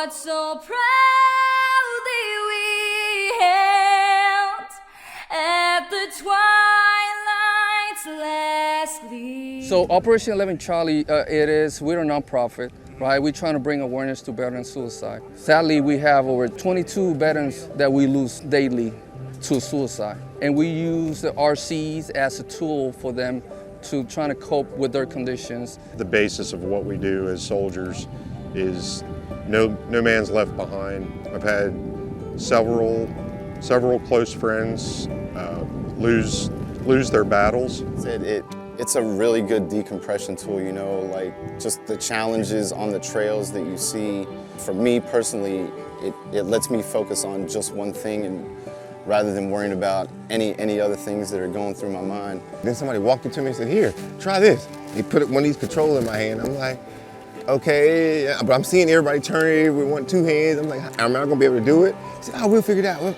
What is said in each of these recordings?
what so proudly we hailed at the twilight's last gleam. So Operation 11 Charlie, we're a nonprofit, right? We're trying to bring awareness to veteran suicide. Sadly, we have over 22 veterans that we lose daily to suicide. And we use the RCs as a tool for them to try to cope with their conditions. The basis of what we do as soldiers is no man's left behind. I've had several close friends lose their battles. It's a really good decompression tool, you know, like just the challenges on the trails that you see. For me personally, it lets me focus on just one thing and rather than worrying about any other things that are going through my mind. Then somebody walked up to me and said, "Here, try this." He put one of these controllers in my hand. I'm like, okay, but I'm seeing everybody turn it with 2 hands. I'm like, am I gonna be able to do it? He said, "Oh, we'll figure it out." Well,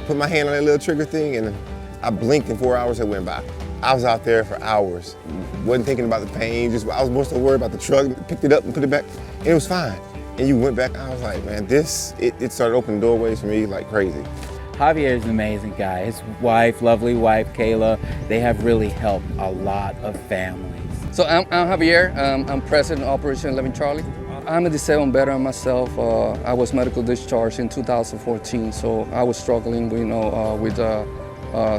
put my hand on that little trigger thing and I blinked and 4 hours had went by. I was out there for hours. Wasn't thinking about the pain, I was more so worried about the truck, picked it up and put it back, and it was fine. And you went back, I was like, man, it started opening doorways for me like crazy. Javier is an amazing guy. His wife, lovely wife, Kayla, they have really helped a lot of families. So I'm Javier, I'm president of Operation 11 Charlie. I'm a disabled veteran myself. I was medical discharged in 2014, so I was struggling with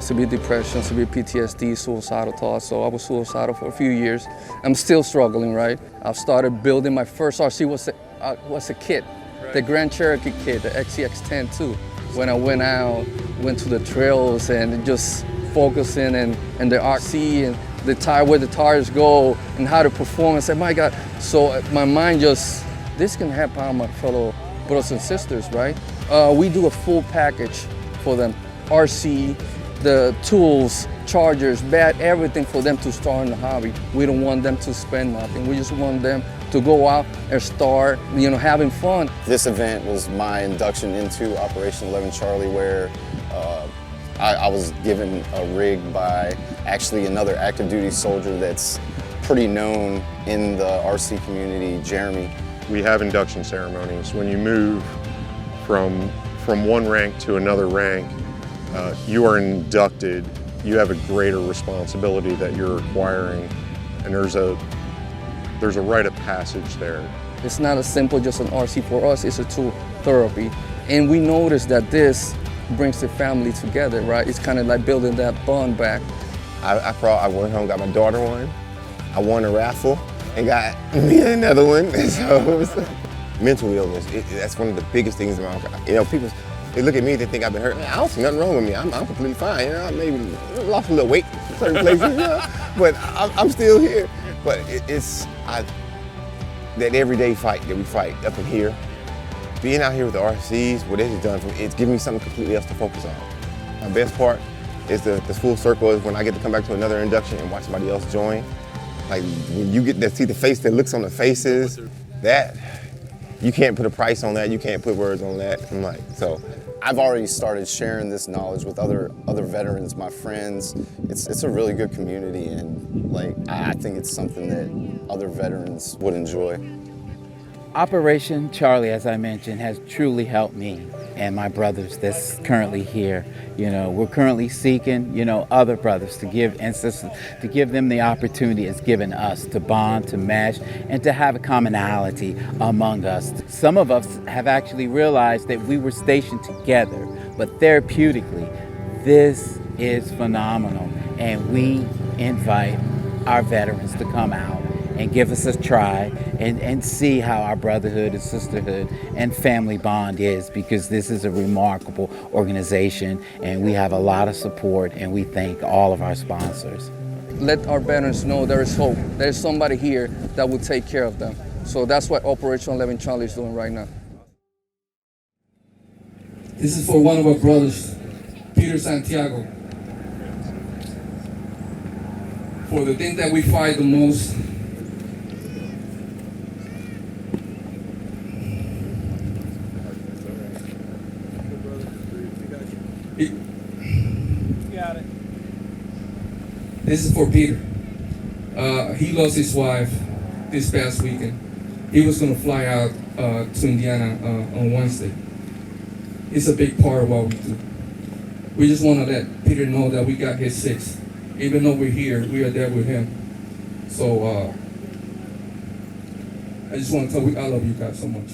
severe depression, severe PTSD, suicidal thoughts, so I was suicidal for a few years. I'm still struggling, right? I've started building my first RC was a kit, the Grand Cherokee kit, the XCX-10 too. When I went to the trails and just focusing and the RC and the tire, where the tires go and how to perform. I said, my God. So my mind this can help out my fellow brothers and sisters, right? We do a full package for them. RC, the tools, chargers, bat, everything for them to start in the hobby. We don't want them to spend nothing. We just want them to go out and start, having fun. This event was my induction into Operation 11 Charlie, where I was given a rig by actually another active duty soldier that's pretty known in the RC community, Jeremy. We have induction ceremonies. When you move from one rank to another rank, you are inducted. You have a greater responsibility that you're acquiring, and there's a rite of passage there. It's not as simple just an RC for us, it's a tool therapy. And we noticed that this brings the family together, right? It's kind of like building that bond back. I went home, got my daughter one. I won a raffle and got me another one. So mental illness, that's one of the biggest things in my life. People, they look at me, they think I've been hurt. Man, I don't see nothing wrong with me. I'm completely fine. I maybe lost a little weight in certain places, but I'm still here. But that everyday fight that we fight up in here, being out here with the RCs, what it has done for me, it's given me something completely else to focus on. My best part is the full circle is when I get to come back to another induction and watch somebody else join. Like when you get to see the face, that looks on the faces, that, you can't put a price on that, you can't put words on that. I'm like, so. I've already started sharing this knowledge with other veterans, my friends. It's a really good community, and I think it's something that other veterans would enjoy. Operation Charlie, as I mentioned, has truly helped me and my brothers that's currently here. We're currently seeking, other brothers to give and sisters, to give them the opportunity it's given us to bond, to mesh, and to have a commonality among us. Some of us have actually realized that we were stationed together, but therapeutically, this is phenomenal. And we invite our veterans to come out and give us a try and see how our brotherhood and sisterhood and family bond is, because this is a remarkable organization and we have a lot of support, and we thank all of our sponsors. Let our veterans know there is hope. There's somebody here that will take care of them. So that's what Operation 11 Charlie is doing right now. This is for one of our brothers, Peter Santiago. For the thing that we fight the most, Got it. this is for Peter. He lost his wife this past weekend. he was gonna fly out to Indiana on Wednesday. It's a big part of what we do. We just want to let Peter know that we got his 6. Even though we're here, we are there with him. So I just want to tell you, I love you guys so much.